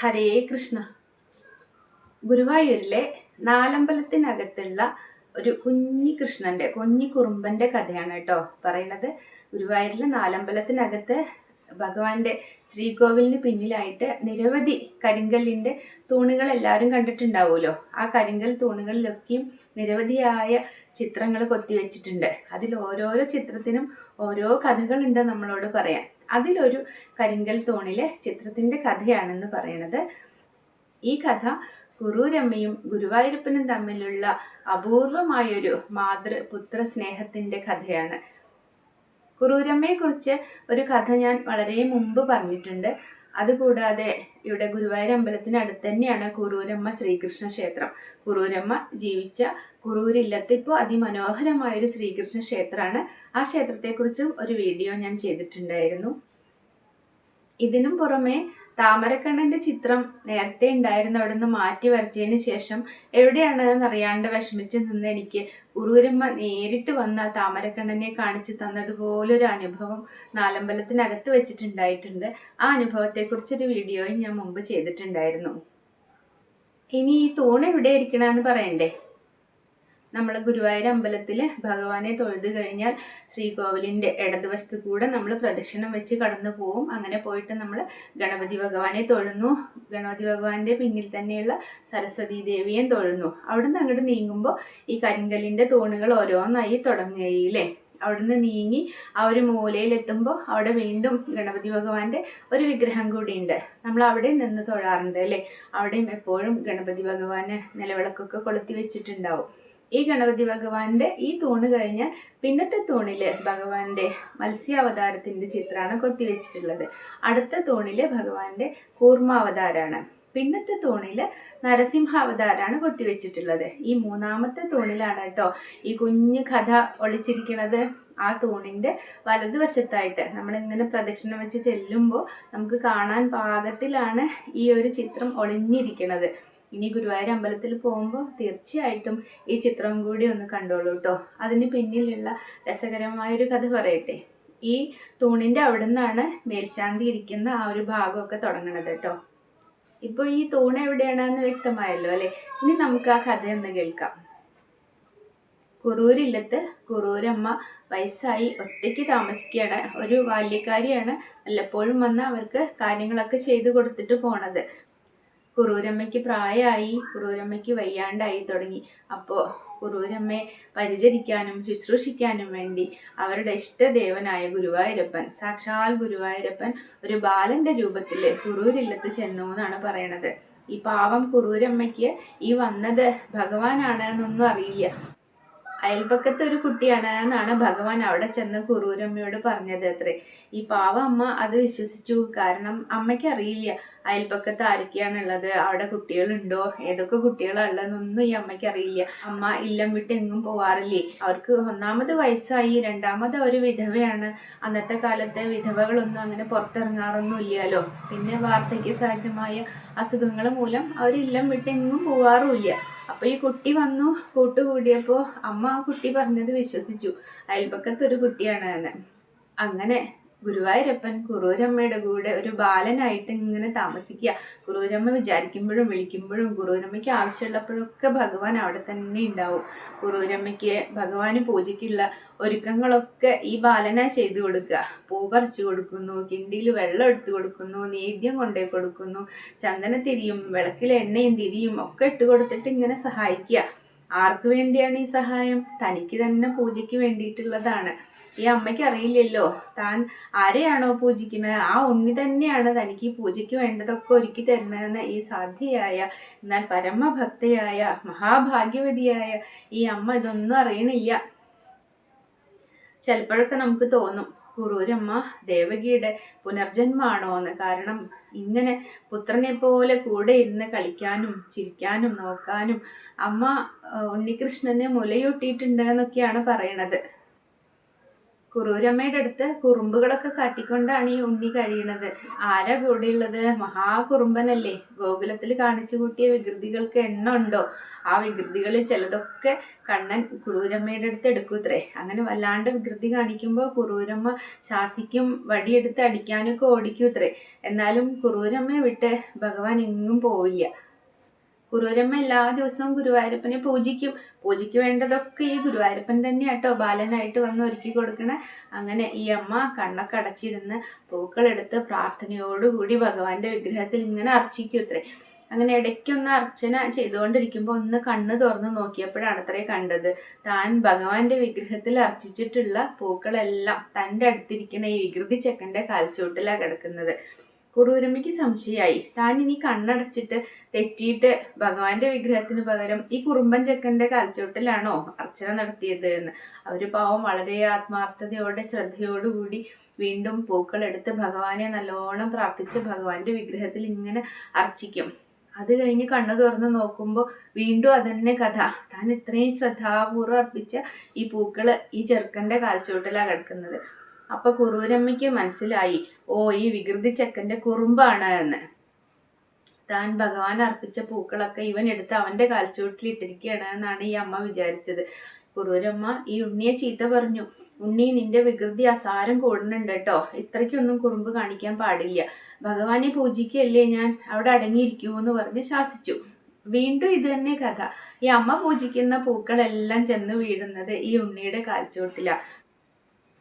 ഹരേ കൃഷ്ണ. ഗുരുവായൂരിലെ നാലമ്പലത്തിനകത്തുള്ള ഒരു കുഞ്ഞി കൃഷ്ണന്റെ കുഞ്ഞി കുറുമ്പന്റെ കഥയാണ് കേട്ടോ പറയുന്നത്. ഗുരുവായൂരിലെ നാലമ്പലത്തിനകത്ത് ഭഗവാന്റെ ശ്രീകോവിലിന് പിന്നിലായിട്ട് നിരവധി കരിങ്കല്ലിന്റെ തൂണുകൾ എല്ലാവരും കണ്ടിട്ടുണ്ടാവുമല്ലോ. ആ കരിങ്കൽ തൂണുകളിലൊക്കെയും നിരവധിയായ ചിത്രങ്ങൾ കൊത്തിവെച്ചിട്ടുണ്ട്. അതിൽ ഓരോരോ ചിത്രത്തിനും ഓരോ കഥകളുണ്ട് നമ്മളോട് പറയാൻ. അതിലൊരു കരിങ്കൽ തൂണിലെ ചിത്രത്തിന്റെ കഥയാണെന്ന് പറയണത്. ഈ കഥ കുറൂരമ്മയും ഗുരുവായൂരപ്പനും തമ്മിലുള്ള അപൂർവമായൊരു മാതൃപുത്ര സ്നേഹത്തിന്റെ കഥയാണ്. കുറൂരമ്മയെ കുറിച്ച് ഒരു കഥ ഞാൻ വളരെ മുമ്പ് പറഞ്ഞിട്ടുണ്ട്. അതുകൂടാതെ ഇവിടെ ഗുരുവായൂർ അമ്പലത്തിനടുത്ത് തന്നെയാണ് കുറൂരമ്മ ശ്രീകൃഷ്ണ ക്ഷേത്രം. കുറൂരമ്മ ജീവിച്ച കുറൂരില്ലത്ത് ഇപ്പോൾ അതിമനോഹരമായൊരു ശ്രീകൃഷ്ണ ക്ഷേത്രമാണ്. ആ ക്ഷേത്രത്തെക്കുറിച്ചും ഒരു വീഡിയോ ഞാൻ ചെയ്തിട്ടുണ്ടായിരുന്നു. ഇതിനും പുറമെ താമരക്കണ്ണന്റെ ചിത്രം നേരത്തെ ഉണ്ടായിരുന്ന അവിടെ നിന്ന് മാറ്റി വരച്ചതിന് ശേഷം എവിടെയാണെന്ന് അറിയാണ്ട് വിഷമിച്ച് നിന്ന് എനിക്ക് കുറൂരമ്മ നേരിട്ട് വന്ന താമരക്കണ്ണനെ കാണിച്ചു തന്നതുപോലൊരു അനുഭവം നാലമ്പലത്തിനകത്ത് വെച്ചിട്ടുണ്ടായിട്ടുണ്ട്. ആ അനുഭവത്തെക്കുറിച്ചൊരു വീഡിയോയും ഞാൻ മുമ്പ് ചെയ്തിട്ടുണ്ടായിരുന്നു. ഇനി ഈ തൂണ് എവിടെ ഇരിക്കണമെന്ന് പറയണ്ടേ? നമ്മൾ ഗുരുവായൂർ അമ്പലത്തിൽ ഭഗവാനെ തൊഴുത് കഴിഞ്ഞാൽ ശ്രീകോവിലിൻ്റെ ഇടതുവശത്ത് കൂടെ നമ്മൾ പ്രദക്ഷിണം വെച്ച് കടന്നു പോവും. അങ്ങനെ പോയിട്ട് നമ്മൾ ഗണപതി ഭഗവാനെ തൊഴുന്നു. ഗണപതി ഭഗവാന്റെ പിന്നിൽ തന്നെയുള്ള സരസ്വതി ദേവിയെയും തൊഴുന്നു. അവിടുന്ന് അങ്ങോട്ട് നീങ്ങുമ്പോൾ ഈ കരിങ്കല്ലിൻ്റെ തൂണുകൾ ഓരോന്നായി തുടങ്ങുകയില്ലേ. അവിടുന്ന് നീങ്ങി ആ ഒരു മൂലയിലെത്തുമ്പോൾ അവിടെ വീണ്ടും ഗണപതി ഭഗവാന്റെ ഒരു വിഗ്രഹം കൂടിയുണ്ട്. നമ്മൾ അവിടെ നിന്ന് തൊഴാറുണ്ട് അല്ലേ. അവിടെയും എപ്പോഴും ഗണപതി ഭഗവാന് നിലവിളക്കൊക്കെ കൊളുത്തി വെച്ചിട്ടുണ്ടാവും. ഈ ഗണപതി ഭഗവാന്റെ ഈ തൂണ് കഴിഞ്ഞാൽ പിന്നത്തെ തൂണില് ഭഗവാന്റെ മത്സ്യാവതാരത്തിന്റെ ചിത്രമാണ് കൊത്തിവെച്ചിട്ടുള്ളത്. അടുത്ത തൂണില് ഭഗവാന്റെ കൂർമാവതാരാണ്. പിന്നത്തെ തൂണില് നരസിംഹാവതാരാണ് കൊത്തിവെച്ചിട്ടുള്ളത്. ഈ മൂന്നാമത്തെ തൂണിലാണ് കേട്ടോ ഈ കുഞ്ഞു കഥ ഒളിച്ചിരിക്കുന്നത്. ആ തൂണിന്റെ വലതുവശത്തായിട്ട് നമ്മളിങ്ങനെ പ്രദക്ഷിണം വെച്ച് ചെല്ലുമ്പോൾ നമുക്ക് കാണാൻ പാകത്തിലാണ് ഈ ഒരു ചിത്രം ഒളിഞ്ഞിരിക്കുന്നത്. ഇനി ഗുരുവായൂർ അമ്പലത്തിൽ പോകുമ്പോൾ തീർച്ചയായിട്ടും ഈ ചിത്രം കൂടി ഒന്ന് കണ്ടോളൂ കേട്ടോ. അതിന് പിന്നിലുള്ള രസകരമായൊരു കഥ പറയട്ടെ. ഈ തൂണിന്റെ അവിടെ നിന്നാണ് മേൽശാന്തി ഇരിക്കുന്ന ആ ഒരു ഭാഗമൊക്കെ തുടങ്ങണത് കേട്ടോ. ഇപ്പോൾ ഈ തൂണ് എവിടെയാണെന്ന് വ്യക്തമായല്ലോ അല്ലെ. ഇനി നമുക്ക് ആ കഥയൊന്ന് കേൾക്കാം. കുറൂരില്ലത്ത് കുറൂരമ്മ വയസ്സായി ഒറ്റയ്ക്ക് താമസിക്കുകയാണ്. ഒരു ബാല്യക്കാരിയാണ്. വല്ലപ്പോഴും വന്ന് അവർക്ക് കാര്യങ്ങളൊക്കെ ചെയ്തു കൊടുത്തിട്ട് പോണത്. കുറൂരമ്മയ്ക്ക് പ്രായമായി, കുറൂരമ്മയ്ക്ക് വയ്യാണ്ടായി തുടങ്ങി. അപ്പോൾ കുറൂരമ്മയെ പരിചരിക്കാനും ശുശ്രൂഷിക്കാനും വേണ്ടി അവരുടെ ഇഷ്ടദേവനായ ഗുരുവായൂരപ്പൻ, സാക്ഷാൽ ഗുരുവായൂരപ്പൻ ഒരു ബാലന്റെ രൂപത്തിൽ കുറൂരില്ലത്ത് ചെന്നു എന്നാണ് പറയണത്. ഈ പാവം കുറൂരമ്മയ്ക്ക് ഈ വന്നത് ഭഗവാനാണ് എന്നൊന്നും അറിയില്ല. അയൽപക്കത്തെ ഒരു കുട്ടിയാണ് എന്നാണ് ഭഗവാൻ അവിടെ ചെന്ന് കുറൂരമ്മയോട് പറഞ്ഞത് അത്രേ. ഈ പാവ അമ്മ അത് വിശ്വസിച്ചു. കാരണം അമ്മയ്ക്ക് അറിയില്ല അയൽപക്കത്ത് ആരൊക്കെയാണുള്ളത്, അവിടെ കുട്ടികളുണ്ടോ, ഏതൊക്കെ കുട്ടികളുള്ളതെന്നൊന്നും ഈ അമ്മയ്ക്ക് അറിയില്ല. അമ്മ ഇല്ലം വിട്ട് എങ്ങും പോവാറില്ലേ. അവർക്ക് ഒന്നാമത് വയസ്സായി, രണ്ടാമത് ഒരു വിധവയാണ്. അന്നത്തെ കാലത്ത് വിധവകളൊന്നും അങ്ങനെ പുറത്തിറങ്ങാറൊന്നും ഇല്ലല്ലോ. പിന്നെ വാർദ്ധക്യ സഹജമായ അസുഖങ്ങൾ മൂലം അവർ ഇല്ലം വിട്ട് എങ്ങും പോവാറുമില്ല. അപ്പോൾ ഈ കുട്ടി വന്നു കൂട്ടുകൂടിയപ്പോൾ അമ്മ ആ കുട്ടി പറഞ്ഞത് വിശ്വസിച്ചു, അയൽപക്കത്തൊരു കുട്ടിയാണ് എന്ന്. അങ്ങനെ ഗുരുവായൂരപ്പൻ കുറൂരമ്മയുടെ കൂടെ ഒരു ബാലനായിട്ട് ഇങ്ങനെ താമസിക്കുക. കുറൂരമ്മ വിചാരിക്കുമ്പോഴും വിളിക്കുമ്പോഴും കുറൂരമ്മയ്ക്ക് ആവശ്യമുള്ളപ്പോഴൊക്കെ ഭഗവാൻ അവിടെ തന്നെ ഉണ്ടാവും. കുറൂരമ്മയ്ക്ക് ഭഗവാന് പൂജയ്ക്കുള്ള ഒരുക്കങ്ങളൊക്കെ ഈ ബാലനാ ചെയ്തു കൊടുക്കുക. പൂ പറിച്ചു കൊടുക്കുന്നു, കിണ്ടിയിൽ വെള്ളം എടുത്തു കൊടുക്കുന്നു, നേദ്യം കൊണ്ടേ കൊടുക്കുന്നു, ചന്ദനത്തിരിയും വിളക്കിൽ എണ്ണയും തിരിയും ഒക്കെ ഇട്ട് കൊടുത്തിട്ട് ഇങ്ങനെ സഹായിക്കുക. ആർക്ക് വേണ്ടിയാണ് ഈ സഹായം? തനിക്ക് തന്നെ പൂജയ്ക്ക് വേണ്ടിയിട്ടുള്ളതാണ്. ഈ അമ്മയ്ക്ക് അറിയില്ലല്ലോ താൻ ആരെയാണോ പൂജിക്കുന്നത് ആ ഉണ്ണി തന്നെയാണ് തനിക്ക് ഈ പൂജയ്ക്ക് വേണ്ടതൊക്കെ ഒരുക്കി തരുന്നതെന്ന്. ഈ സാധ്യയായ എന്നാൽ പരമഭക്തയായ മഹാഭാഗ്യവതിയായ ഈ അമ്മ ഇതൊന്നും അറിയണില്ല. ചിലപ്പോഴൊക്കെ നമുക്ക് തോന്നും കുറൂരമ്മ ദേവകിയുടെ പുനർജന്മമാണോ എന്ന്. കാരണം ഇങ്ങനെ പുത്രനെ പോലെ കൂടെ ഇരുന്ന് കളിക്കാനും ചിരിക്കാനും നോക്കാനും അമ്മ ഉണ്ണികൃഷ്ണന് മുലയൂട്ടിയിട്ടുണ്ട് എന്നൊക്കെയാണ് പറയണത്. കുറൂരമ്മയുടെ അടുത്ത് കുറുമ്പുകളൊക്കെ കാട്ടിക്കൊണ്ടാണ് ഈ ഉണ്ണി കഴിയണത്. ആരാ കൂടെയുള്ളത്? മഹാകുറുമ്പനല്ലേ. ഗോകുലത്തിൽ കാണിച്ചു കൂട്ടിയ വികൃതികൾക്ക് എണ്ണ ഉണ്ടോ? ആ വികൃതികളിൽ ചിലതൊക്കെ കണ്ണൻ കുറൂരമ്മയുടെ അടുത്ത് എടുക്കൂത്രേ. അങ്ങനെ വല്ലാണ്ട് വികൃതി കാണിക്കുമ്പോൾ കുറൂരമ്മ ശാസിക്കും, വടിയെടുത്ത് അടിക്കാനൊക്കെ ഓടിക്കൂത്രേ. എന്നാലും കുറൂരമ്മയെ വിട്ട് ഭഗവാൻ എങ്ങും പോവില്ല. കുറൂരമ്മ എല്ലാ ദിവസവും ഗുരുവായൂരപ്പനെ പൂജിക്കും. പൂജയ്ക്ക് വേണ്ടതൊക്കെ ഈ ഗുരുവായൂരപ്പൻ തന്നെയാട്ടോ ബാലനായിട്ട് വന്ന് ഒരുക്കി കൊടുക്കണേ. അങ്ങനെ ഈ അമ്മ കണ്ണൊക്കെ അടച്ചിരുന്ന് പൂക്കളെടുത്ത് പ്രാർത്ഥനയോടുകൂടി ഭഗവാന്റെ വിഗ്രഹത്തിൽ ഇങ്ങനെ അർച്ചിക്കൂത്രേ. അങ്ങനെ ഇടയ്ക്കൊന്ന് അർച്ചന ചെയ്തുകൊണ്ടിരിക്കുമ്പോൾ ഒന്ന് കണ്ണ് തുറന്ന് നോക്കിയപ്പോഴാണ് അത്രേ കണ്ടത്, താൻ ഭഗവാന്റെ വിഗ്രഹത്തിൽ അർച്ചിച്ചിട്ടുള്ള പൂക്കളെല്ലാം തൻ്റെ അടുത്തിരിക്കുന്ന ഈ വികൃതി ചെക്കൻ്റെ കാൽച്ചുവട്ടിലാണ് കിടക്കുന്നത്. കുറൂരമ്മയ്ക്ക് സംശയമായി. താൻ ഇനി കണ്ണടച്ചിട്ട് തെറ്റിയിട്ട് ഭഗവാന്റെ വിഗ്രഹത്തിന് പകരം ഈ കുറുമ്പൻ ചെക്കൻ്റെ കാൽച്ചുവട്ടിലാണോ അർച്ചന നടത്തിയത് എന്ന്. അവർ പാവം വളരെ ആത്മാർത്ഥതയോടെ ശ്രദ്ധയോടുകൂടി വീണ്ടും പൂക്കളെടുത്ത് ഭഗവാനെ നല്ലോണം പ്രാർത്ഥിച്ച് ഭഗവാന്റെ വിഗ്രഹത്തിൽ ഇങ്ങനെ അർച്ചിക്കും. അത് കഴിഞ്ഞ് കണ്ണു തുറന്ന് നോക്കുമ്പോൾ വീണ്ടും അതന്നെ കഥ. താൻ ഇത്രയും ശ്രദ്ധാപൂർവ്വം അർപ്പിച്ച ഈ പൂക്കള് ഈ ചെറുക്കൻ്റെ കാൽച്ചുവട്ടിലാണ് കിടക്കുന്നത്. അപ്പൊ കുറൂരമ്മയ്ക്ക് മനസ്സിലായി, ഓ ഈ വികൃതി ചെക്കൻ്റെ കുറുമ്പാണ് എന്ന്. താൻ ഭഗവാൻ അർപ്പിച്ച പൂക്കളൊക്കെ ഇവൻ എടുത്ത് അവൻ്റെ കാൽച്ചുവട്ടിൽ ഇട്ടിരിക്കുകയാണ് എന്നാണ് ഈ അമ്മ വിചാരിച്ചത്. കുറൂരമ്മ ഈ ഉണ്ണിയെ ചീത്ത പറഞ്ഞു. ഉണ്ണി, നിന്റെ വികൃതി അസാരം കൂടുന്നുണ്ട് കേട്ടോ. ഇത്രയ്ക്കൊന്നും കുറുമ്പ് കാണിക്കാൻ പാടില്ല. ഭഗവാനെ പൂജിക്കല്ലേ ഞാൻ, അവിടെ അടങ്ങിയിരിക്കൂ എന്ന് പറഞ്ഞ് ശാസിച്ചു. വീണ്ടും ഇത് തന്നെ കഥ. ഈ അമ്മ പൂജിക്കുന്ന പൂക്കളെല്ലാം ചെന്ന് വീഴുന്നത് ഈ ഉണ്ണിയുടെ കാൽച്ചുവട്ടിലാണ്.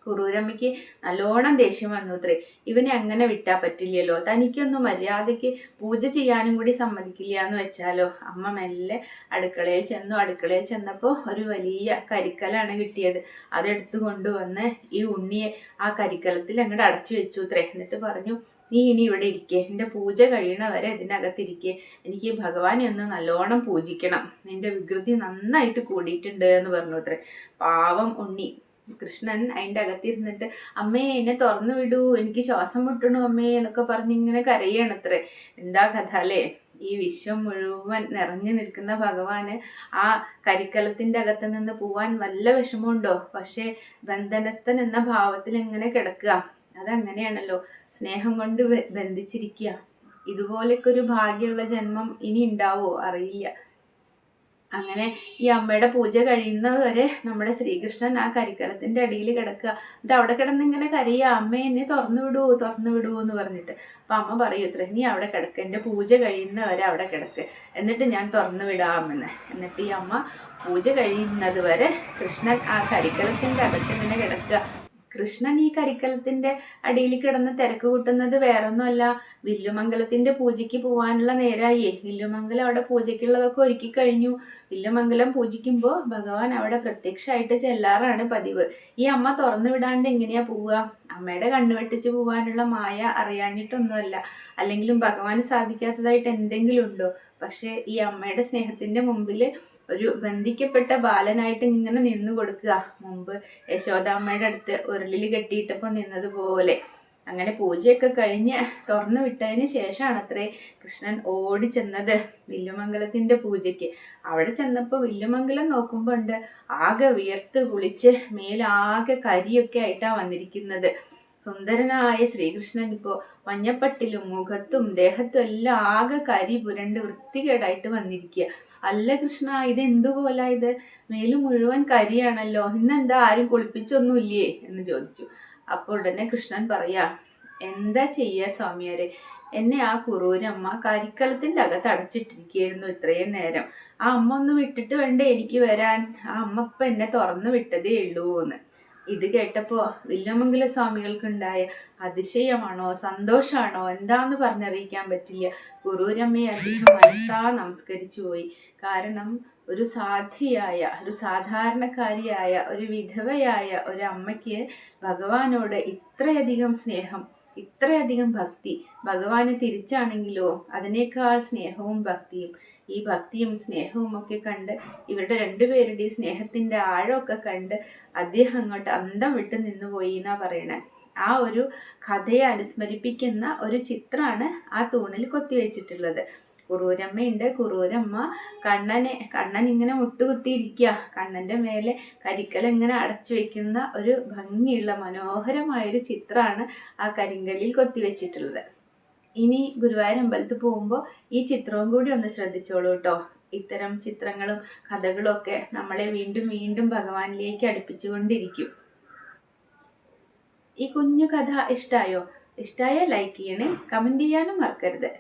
കുറൂരമ്മയ്ക്ക് നല്ലോണം ദേഷ്യം വന്നു അത്രേ. ഇവനെ അങ്ങനെ വിട്ടാൽ പറ്റില്ലല്ലോ, തനിക്കൊന്നും മര്യാദയ്ക്ക് പൂജ ചെയ്യാനും കൂടി സമ്മതിക്കില്ല എന്ന് വെച്ചാലോ. അമ്മ മെല്ലെ അടുക്കളയിൽ ചെന്നു. അടുക്കളയിൽ ചെന്നപ്പോൾ ഒരു വലിയ കരിക്കലാണ് കിട്ടിയത്. അതെടുത്ത് കൊണ്ടുവന്ന് ഈ ഉണ്ണിയെ ആ കരിക്കലത്തിൽ അങ്ങോട്ട് അടച്ചു വെച്ചു അത്രേ. എന്നിട്ട് പറഞ്ഞു, നീ ഇനി ഇവിടെ ഇരിക്കേ, എൻ്റെ പൂജ കഴിയണവരെ ഇതിനകത്തിരിക്കേ. എനിക്ക് ഭഗവാനെ ഒന്ന് നല്ലോണം പൂജിക്കണം. നിന്റെ വികൃതി നന്നായിട്ട് കൂടിയിട്ടുണ്ട് എന്ന് പറഞ്ഞു അത്രേ. പാവം ഉണ്ണി. കൃഷ്ണൻ അതിൻ്റെ അകത്തിരുന്നിട്ട്, അമ്മേ എന്നെ തുറന്നു വിടൂ, എനിക്ക് ശ്വാസം മുട്ടണു അമ്മേ എന്നൊക്കെ പറഞ്ഞ് ഇങ്ങനെ കരയണത്രേ. എന്താ കഥ അല്ലേ. ഈ വിശ്വം മുഴുവൻ നിറഞ്ഞു നിൽക്കുന്ന ഭഗവാന് ആ കരിക്കലത്തിൻ്റെ അകത്ത് നിന്ന് പോവാൻ വല്ല വിഷമമുണ്ടോ? പക്ഷേ ബന്ധനസ്ഥൻ എന്ന ഭാവത്തിൽ എങ്ങനെ കിടക്കുക. അതങ്ങനെയാണല്ലോ, സ്നേഹം കൊണ്ട് ബന്ധിച്ചിരിക്കുക. ഇതുപോലൊക്കെ ഒരു ഭാഗ്യമുള്ള ജന്മം ഇനി ഉണ്ടാവോ അറിയില്ല. അങ്ങനെ ഈ അമ്മയുടെ പൂജ കഴിയുന്നവരെ നമ്മുടെ ശ്രീകൃഷ്ണൻ ആ കരിക്കലത്തിൻ്റെ അടിയിൽ കിടക്കുക. എന്നിട്ട് അവിടെ കിടന്ന് ഇങ്ങനെ കരയുക, അമ്മ എന്നെ തുറന്നു വിടൂ എന്ന് പറഞ്ഞിട്ട്. അപ്പം അമ്മ പറയൂ അത്രേ, നീ അവിടെ കിടക്ക്, എൻ്റെ പൂജ കഴിയുന്നവരെ അവിടെ കിടക്ക്, എന്നിട്ട് ഞാൻ തുറന്നു വിടാമെന്ന്. എന്നിട്ട് ഈ അമ്മ പൂജ കഴിയുന്നത് വരെ കൃഷ്ണൻ ആ കരിക്കലത്തിൻ്റെ അകത്ത് ഇങ്ങനെ കിടക്കുക. കൃഷ്ണൻ ഈ കരിക്കലത്തിൻ്റെ അടിയിൽ കിടന്ന് തിരക്ക് കൂട്ടുന്നത് വേറൊന്നുമല്ല, വില്ലുമംഗലത്തിൻ്റെ പൂജയ്ക്ക് പോകാനുള്ള നേരമായേ. വില്ലുമംഗലം അവിടെ പൂജയ്ക്കുള്ളതൊക്കെ ഒരുക്കി കഴിഞ്ഞു. വില്ലുമംഗലം പൂജിക്കുമ്പോൾ ഭഗവാൻ അവിടെ പ്രത്യക്ഷമായിട്ട് ചെല്ലാറാണ് പതിവ്. ഈ അമ്മ തുറന്നു വിടാണ്ട് എങ്ങനെയാ പോവുക? അമ്മയുടെ കണ്ണു വെട്ടിച്ച് പോകാനുള്ള മായ അറിയാഞ്ഞിട്ടൊന്നുമല്ല, അല്ലെങ്കിലും ഭഗവാന് സാധിക്കാത്തതായിട്ട് എന്തെങ്കിലും ഉണ്ടോ? പക്ഷേ ഈ അമ്മയുടെ സ്നേഹത്തിൻ്റെ മുമ്പിൽ ഒരു ബന്ധിക്കപ്പെട്ട ബാലനായിട്ട് ഇങ്ങനെ നിന്നു കൊടുക്കുക. മുമ്പ് യശോദാമ്മയുടെ അടുത്ത് ഉരുളിൽ കെട്ടിയിട്ടപ്പോൾ നിന്നതുപോലെ. അങ്ങനെ പൂജയൊക്കെ കഴിഞ്ഞ് തുറന്നു വിട്ടതിന് ശേഷമാണ് അത്രേ കൃഷ്ണൻ ഓടി ചെന്നത് വില്ലുമംഗലത്തിൻ്റെ പൂജയ്ക്ക്. അവിടെ ചെന്നപ്പോൾ വില്ലുമംഗലം നോക്കുമ്പോൾ ഉണ്ട്, ആകെ വിയർത്ത് കുളിച്ച് മേലാകെ കരിയൊക്കെ ആയിട്ടാണ് വന്നിരിക്കുന്നത്. സുന്ദരനായ ശ്രീകൃഷ്ണൻ ഇപ്പോൾ മഞ്ഞപ്പട്ടിലും മുഖത്തും ദേഹത്തും എല്ലാം ആകെ കരി പുരണ്ട് വൃത്തികേടായിട്ട് വന്നിരിക്കുക. അല്ല കൃഷ്ണ, ഇതെന്തു കോല ഇത്? മേല് മുഴുവൻ കരിയാണല്ലോ, ഇന്നെന്താ ആരും കുളിപ്പിച്ചൊന്നുമില്ലേ എന്ന് ചോദിച്ചു. അപ്പോൾ ഉടനെ കൃഷ്ണൻ പറയാ, എന്താ ചെയ്യുക സ്വാമിയാരെ, എന്നെ ആ കുറൂരമ്മ കരിക്കലത്തിൻ്റെ അകത്ത് അടച്ചിട്ടിരിക്കുകയായിരുന്നു ഇത്രയും നേരം. ആ അമ്മ ഒന്ന് വിട്ടിട്ട് വേണ്ടേ എനിക്ക് വരാൻ? ആ അമ്മ ഇപ്പം എന്നെ തുറന്നു വിട്ടതേ ഉള്ളൂ എന്ന്. ഇത് കേട്ടപ്പോൾ വില്ലുമംഗല സ്വാമികൾക്കുണ്ടായ അതിശയമാണോ സന്തോഷമാണോ എന്താന്ന് പറഞ്ഞറിയിക്കാൻ പറ്റില്ല. കുറൂരമ്മയെ അദ്ദേഹം മനസ്സാ നമസ്കരിച്ചു പോയി. കാരണം ഒരു സാധ്വിയായ, ഒരു സാധാരണക്കാരിയായ, ഒരു വിധവയായ ഒരു അമ്മയ്ക്ക് ഭഗവാനോട് ഇത്രയധികം സ്നേഹം, ഇത്രയധികം ഭക്തി. ഭഗവാന് തിരിച്ചാണെങ്കിലോ അതിനേക്കാൾ സ്നേഹവും ഭക്തിയും. ഈ ഭക്തിയും സ്നേഹവും ഒക്കെ കണ്ട് ഇവരുടെ രണ്ടുപേരുടെ സ്നേഹത്തിൻ്റെ ആഴമൊക്കെ കണ്ട് അദ്ദേഹം അങ്ങോട്ട് അന്തം വിട്ട് നിന്നുപോയി എന്നാ പറയണേ. ആ ഒരു കഥയെ അനുസ്മരിപ്പിക്കുന്ന ഒരു ചിത്രമാണ് ആ തൂണിൽ കൊത്തിവെച്ചിട്ടുള്ളത്. കുറൂരമ്മയുണ്ട്. കുറൂരമ്മ കണ്ണൻ ഇങ്ങനെ മുട്ടുകുത്തിയിരിക്കുക. കണ്ണൻ്റെ മേലെ കരിക്കൽ ഇങ്ങനെ അടച്ചു വെക്കുന്ന ഒരു ഭംഗിയുള്ള മനോഹരമായൊരു ചിത്രമാണ് ആ കരിങ്കല്ലിൽ കൊത്തിവെച്ചിട്ടുള്ളത്. ഇനി ഗുരുവായൂർ അമ്പലത്തിൽ പോകുമ്പോൾ ഈ ചിത്രവും കൂടി ഒന്ന് ശ്രദ്ധിച്ചോളൂ കേട്ടോ. ഇത്തരം ചിത്രങ്ങളും കഥകളും ഒക്കെ നമ്മളെ വീണ്ടും വീണ്ടും ഭഗവാനിലേക്ക് അടുപ്പിച്ചുകൊണ്ടിരിക്കും. ഈ കുഞ്ഞു കഥ ഇഷ്ടമായോ? ഇഷ്ടമായാൽ ലൈക്ക് ചെയ്യണേ, കമൻറ്റ് ചെയ്യാനും മറക്കരുത്.